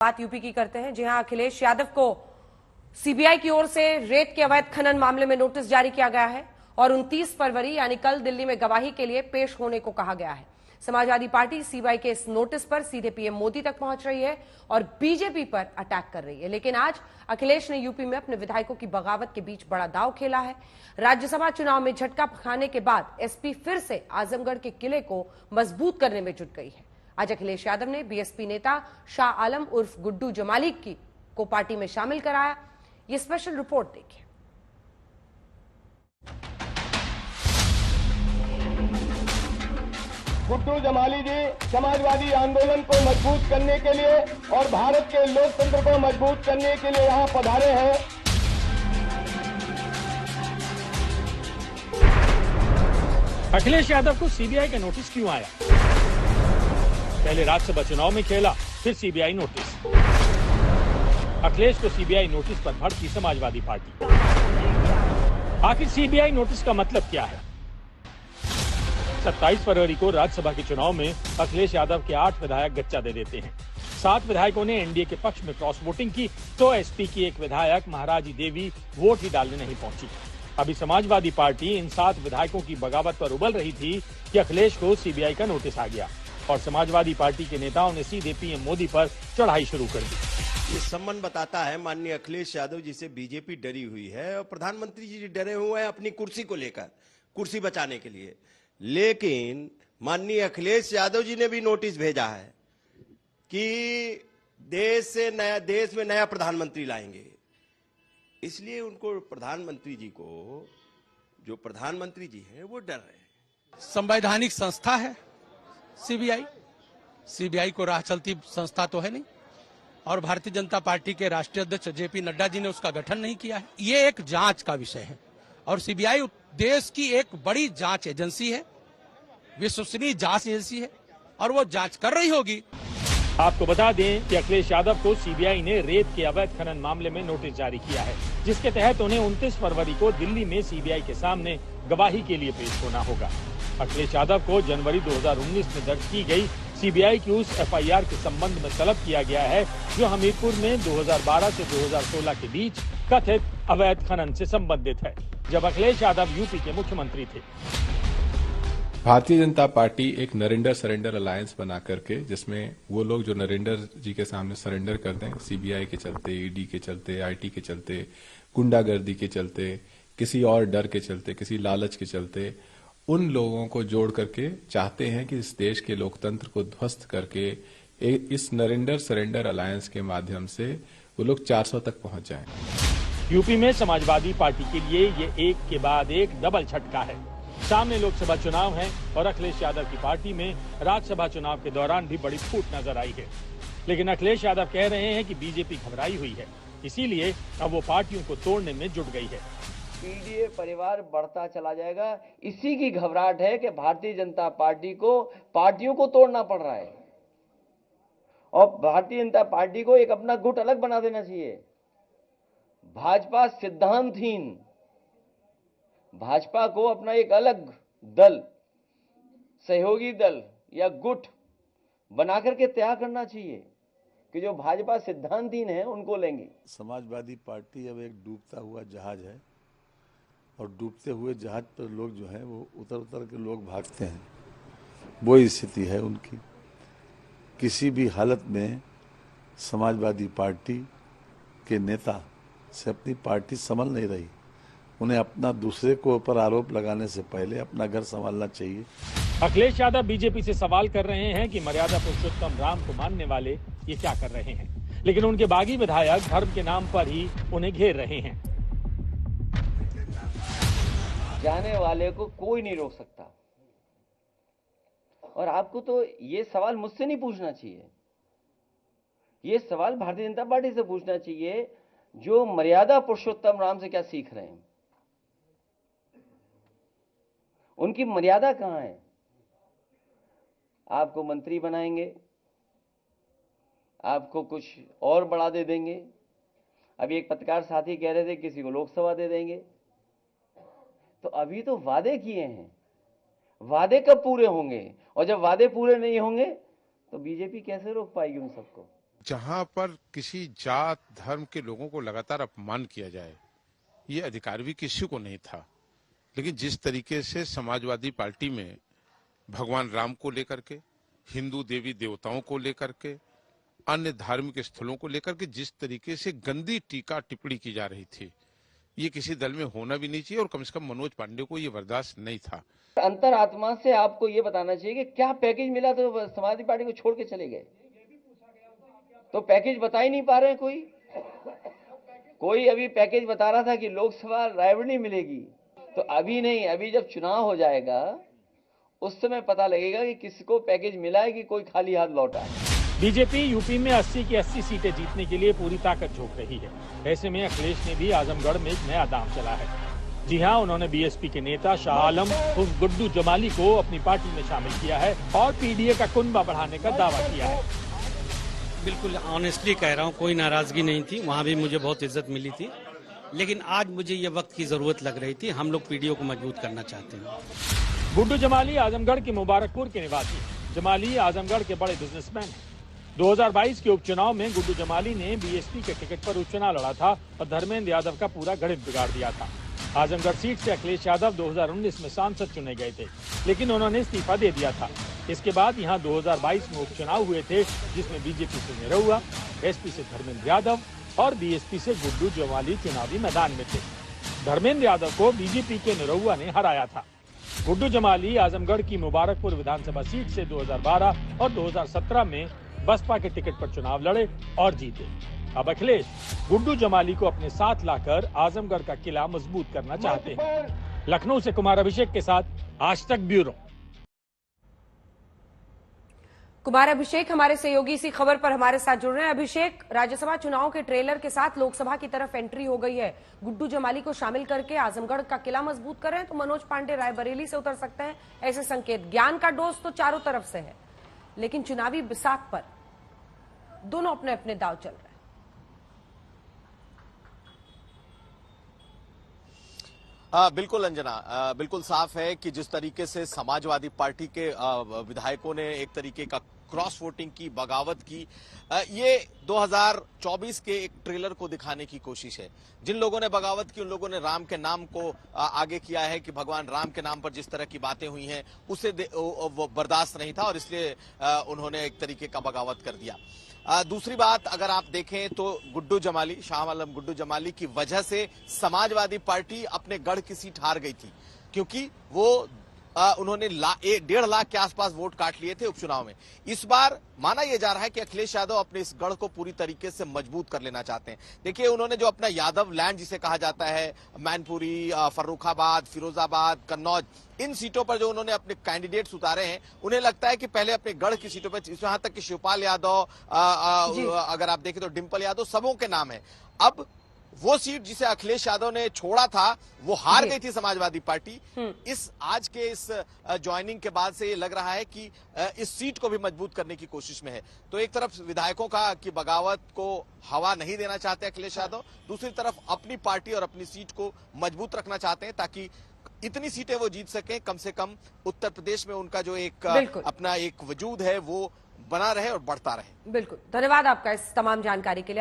बात यूपी की करते हैं। जी हां, अखिलेश यादव को सीबीआई की ओर से रेत के अवैध खनन मामले में नोटिस जारी किया गया है और 29 फरवरी यानी कल दिल्ली में गवाही के लिए पेश होने को कहा गया है। समाजवादी पार्टी सीबीआई के इस नोटिस पर सीधे पीएम मोदी तक पहुंच रही है और बीजेपी पर अटैक कर रही है। लेकिन आज अखिलेश ने यूपी में अपने विधायकों की बगावत के बीच बड़ा दांव खेला है। राज्यसभा चुनाव में झटका खाने के बाद एसपी फिर से आजमगढ़ के किले को मजबूत करने में जुट गई है। आज अखिलेश यादव ने बीएसपी नेता शाह आलम उर्फ गुड्डू जमाली को पार्टी में शामिल कराया। ये स्पेशल रिपोर्ट देखिए। गुड्डू जमाली जी समाजवादी आंदोलन को मजबूत करने के लिए और भारत के लोकतंत्र को मजबूत करने के लिए यहां पधारे हैं। अखिलेश यादव को सीबीआई का नोटिस क्यों आया? पहले राज्यसभा चुनाव में खेला, फिर सीबीआई नोटिस। अखिलेश को सीबीआई नोटिस पर भड़की समाजवादी पार्टी। आखिर सीबीआई नोटिस का मतलब क्या है? 27 फरवरी को राज्यसभा के चुनाव में अखिलेश यादव के 8 विधायक गच्चा दे देते हैं। 7 विधायकों ने एनडीए के पक्ष में क्रॉस वोटिंग की तो एसपी की एक विधायक महाराजी देवी वोट ही डालने नहीं पहुंची। अभी समाजवादी पार्टी इन 7 विधायकों की बगावत पर उबल रही थी कि अखिलेश को सीबीआई का नोटिस आ गया और समाजवादी पार्टी के नेताओं ने सीधे पीएम मोदी पर चढ़ाई शुरू कर दी। ये संबंध बताता है माननीय अखिलेश यादव जी से बीजेपी डरी हुई है और प्रधानमंत्री जी डरे हुए हैं अपनी कुर्सी को लेकर, कुर्सी बचाने के लिए। लेकिन माननीय अखिलेश यादव जी ने भी नोटिस भेजा है कि देश में नया प्रधानमंत्री लाएंगे। इसलिए उनको प्रधानमंत्री जी को, जो प्रधानमंत्री जी हैं, वो डर रहे हैं। संवैधानिक संस्था है सीबीआई को राह चलती संस्था तो है नहीं और भारतीय जनता पार्टी के राष्ट्रीय अध्यक्ष जेपी नड्डा जी ने उसका गठन नहीं किया है। ये एक जांच का विषय है और सीबीआई देश की एक बड़ी जांच एजेंसी है, विश्वसनीय जांच एजेंसी है और वो जांच कर रही होगी। आपको बता दें कि अखिलेश यादव को सीबीआई ने रेत के अवैध खनन मामले में नोटिस जारी किया है, जिसके तहत उन्हें 29 फरवरी को दिल्ली में सीबीआई के सामने गवाही के लिए पेश होना होगा। अखिलेश यादव को जनवरी 2019 में दर्ज की गई सीबीआई की उस एफआईआर के संबंध में तलब किया गया है जो हमीरपुर में 2012 से 2016 के बीच कथित अवैध खनन से संबंधित है, जब अखिलेश यादव यूपी के मुख्यमंत्री थे। भारतीय जनता पार्टी एक नरेंडर सरेंडर अलायंस बना करके, जिसमें वो लोग जो नरेंडर जी के सामने सरेंडर कर दें, सीबीआई के चलते, ईडी के चलते, आईटी के चलते, गुंडागर्दी के चलते, किसी और डर के चलते, किसी लालच के चलते, उन लोगों को जोड़ करके चाहते हैं कि इस देश के लोकतंत्र को ध्वस्त करके इस नरेंडर सरेंडर अलायंस के माध्यम से वो लोग 400 तक पहुंच जाएं। यूपी में समाजवादी पार्टी के लिए ये एक के बाद एक डबल झटका है। सामने लोकसभा चुनाव है और अखिलेश यादव की पार्टी में राज्यसभा चुनाव के दौरान भी बड़ी फूट नजर आई है। लेकिन अखिलेश यादव कह रहे हैं कि बीजेपी घबराई हुई है, इसीलिए अब वो पार्टियों को तोड़ने में जुट गई है। पीडीए परिवार बढ़ता चला जाएगा, इसी की घबराहट है कि भारतीय जनता पार्टी को पार्टियों को तोड़ना पड़ रहा है और भारतीय जनता पार्टी को एक अपना गुट अलग बना देना चाहिए। भाजपा सिद्धांतहीन, भाजपा को अपना एक अलग दल, सहयोगी दल या गुट बना करके तैयार करना चाहिए कि जो भाजपा सिद्धांतहीन है उनको लेंगे। समाजवादी पार्टी अब एक डूबता हुआ जहाज है और डूबते हुए जहाज पर लोग जो हैं वो उतर उतर के लोग भागते हैं, वो स्थिति है उनकी। किसी भी हालत में समाजवादी पार्टी के नेता से अपनी पार्टी संभल नहीं रही। उन्हें अपना दूसरे को ऊपर आरोप लगाने से पहले अपना घर संभालना चाहिए। अखिलेश यादव बीजेपी से सवाल कर रहे हैं कि मर्यादा पुरुषोत्तम राम को मानने वाले ये क्या कर रहे हैं, लेकिन उनके बागी विधायक धर्म के नाम पर ही उन्हें घेर रहे हैं। जाने वाले को कोई नहीं रोक सकता और आपको तो ये सवाल मुझसे नहीं पूछना चाहिए, ये सवाल भारतीय जनता पार्टी से पूछना चाहिए जो मर्यादा पुरुषोत्तम राम से क्या सीख रहे हैं। उनकी मर्यादा कहां है? आपको मंत्री बनाएंगे, आपको कुछ और बढ़ा दे देंगे। अभी एक पत्रकार साथी कह रहे थे किसी को लोकसभा दे देंगे। तो अभी तो वादे किए हैं, वादे कब पूरे होंगे? और जब वादे पूरे नहीं होंगे तो बीजेपी कैसे रोक पाएगी उन सबको? जहां पर किसी जात धर्म के लोगों को लगातार अपमान किया जाए, ये अधिकार भी किसी को नहीं था। लेकिन जिस तरीके से समाजवादी पार्टी में भगवान राम को लेकर के, हिंदू देवी देवताओं को लेकर के, अन्य धार्मिक स्थलों को लेकर के जिस तरीके से गंदी टीका टिप्पणी की जा रही थी, ये किसी दल में होना भी नहीं चाहिए और कम से कम मनोज पांडे को ये बर्दाश्त नहीं था। अंतरात्मा से आपको ये बताना चाहिए कि क्या पैकेज मिला तो समाजवादी पार्टी को छोड़ के चले गए। तो पैकेज बता ही नहीं पा रहे हैं। कोई अभी पैकेज बता रहा था कि लोकसभा रायबरेली मिलेगी, तो अभी नहीं, अभी जब चुनाव हो जाएगा उस समय पता लगेगा कि किसको पैकेज मिला है कि कोई खाली हाथ लौटा है। बीजेपी यूपी में 80 की 80 सीटें जीतने के लिए पूरी ताकत झोंक रही है। ऐसे में अखिलेश ने भी आजमगढ़ में एक नया दांव चला है। जी हां, उन्होंने बीएसपी के नेता शाह आलम उर्फ गुड्डू जमाली को अपनी पार्टी में शामिल किया है और पीडीए का कुनबा बढ़ाने का दावा किया है। बिल्कुल ऑनेस्टली कह रहा हूँ, कोई नाराजगी नहीं थी, वहाँ भी मुझे बहुत इज्जत मिली थी। लेकिन आज मुझे ये वक्त की जरूरत लग रही थी, हम लोग पीडीओ को मजबूत करना चाहते हैं। गुड्डू जमाली आजमगढ़ के मुबारकपुर के निवासी हैं। जमाली आजमगढ़ के बड़े बिजनेसमैन हैं। 2022 के उपचुनाव में गुड्डू जमाली ने बीएसपी के टिकट पर उपचुनाव लड़ा था और धर्मेंद्र यादव का पूरा गणित बिगाड़ दिया था। आजमगढ़ सीट से अखिलेश यादव 2019 में सांसद चुने गए थे, लेकिन उन्होंने इस्तीफा दे दिया था। इसके बाद यहां 2022 में उपचुनाव हुए थे, जिसमें बीजेपी से निरहुआ, एसपी से धर्मेंद्र यादव और बीएसपी से गुड्डू जमाली चुनावी मैदान में थे। धर्मेंद्र यादव को बीजेपी के निरहुआ ने हराया था। गुड्डू जमाली आजमगढ़ की मुबारकपुर विधानसभा सीट से 2012 और 2017 में बसपा के टिकट पर चुनाव लड़े और जीते। अब अखिलेश गुड्डू जमाली को अपने साथ लाकर आजमगढ़ का किला मजबूत करना चाहते हैं। लखनऊ से कुमार अभिषेक के साथ आज तक ब्यूरो। कुमार अभिषेक हमारे सहयोगी इसी खबर पर हमारे साथ जुड़ रहे हैं। अभिषेक, राज्यसभा चुनाव के ट्रेलर के साथ लोकसभा की तरफ एंट्री हो गई है। गुड्डू जमाली को शामिल करके आजमगढ़ का किला मजबूत कर रहे हैं, तो मनोज पांडे रायबरेली से उतर सकते हैं, ऐसे संकेत। ज्ञान का डोज तो चारों तरफ से है, लेकिन चुनावी बिसात पर दोनों अपने अपने दांव चल रहे हैं। बिल्कुल अंजना, बिल्कुल साफ है कि जिस तरीके से समाजवादी पार्टी के विधायकों ने एक तरीके का क्रॉस वोटिंग की, बगावत की, ये 2024 के एक ट्रेलर को दिखाने की कोशिश है। जिन लोगों ने बगावत की उन लोगों ने राम के नाम को आगे किया है कि भगवान राम के नाम पर जिस तरह की बातें हुई हैं उसे वो बर्दाश्त नहीं था और इसलिए उन्होंने एक तरीके का बगावत कर दिया। दूसरी बात, अगर आप देखें तो गुड्डू जमाली, शाह आलम गुड्डू जमाली की वजह से समाजवादी पार्टी अपने गढ़ की सीट हार गई थी, क्योंकि वो उन्होंने 1.5 लाख के आसपास वोट काट लिए थे उपचुनाव में। इस बार माना यह जा रहा है कि अखिलेश यादव अपने इस गढ़ को पूरी तरीके से मजबूत कर लेना चाहते हैं। देखिए, उन्होंने जो अपना यादव लैंड जिसे कहा जाता है, मैनपुरी, फर्रुखाबाद, फिरोजाबाद, कन्नौज, इन सीटों पर जो उन्होंने अपने कैंडिडेट्स उतारे हैं, उन्हें लगता है कि पहले अपने गढ़ की सीटों पर, यहां तक कि शिवपाल यादव, अगर आप देखें तो डिंपल यादव, सबों के नाम है। अब वो सीट जिसे अखिलेश यादव ने छोड़ा था वो हार गई थी समाजवादी पार्टी। इस आज के इस ज्वाइनिंग के बाद से ये लग रहा है कि इस सीट को भी मजबूत करने की कोशिश में है। तो एक तरफ विधायकों का कि बगावत को हवा नहीं देना चाहते अखिलेश यादव, दूसरी तरफ अपनी पार्टी और अपनी सीट को मजबूत रखना चाहते हैं ताकि इतनी सीटें वो जीत सकें, कम से कम उत्तर प्रदेश में उनका जो एक अपना एक वजूद है वो बना रहे और बढ़ता रहे। बिल्कुल, धन्यवाद आपका इस तमाम जानकारी के लिए।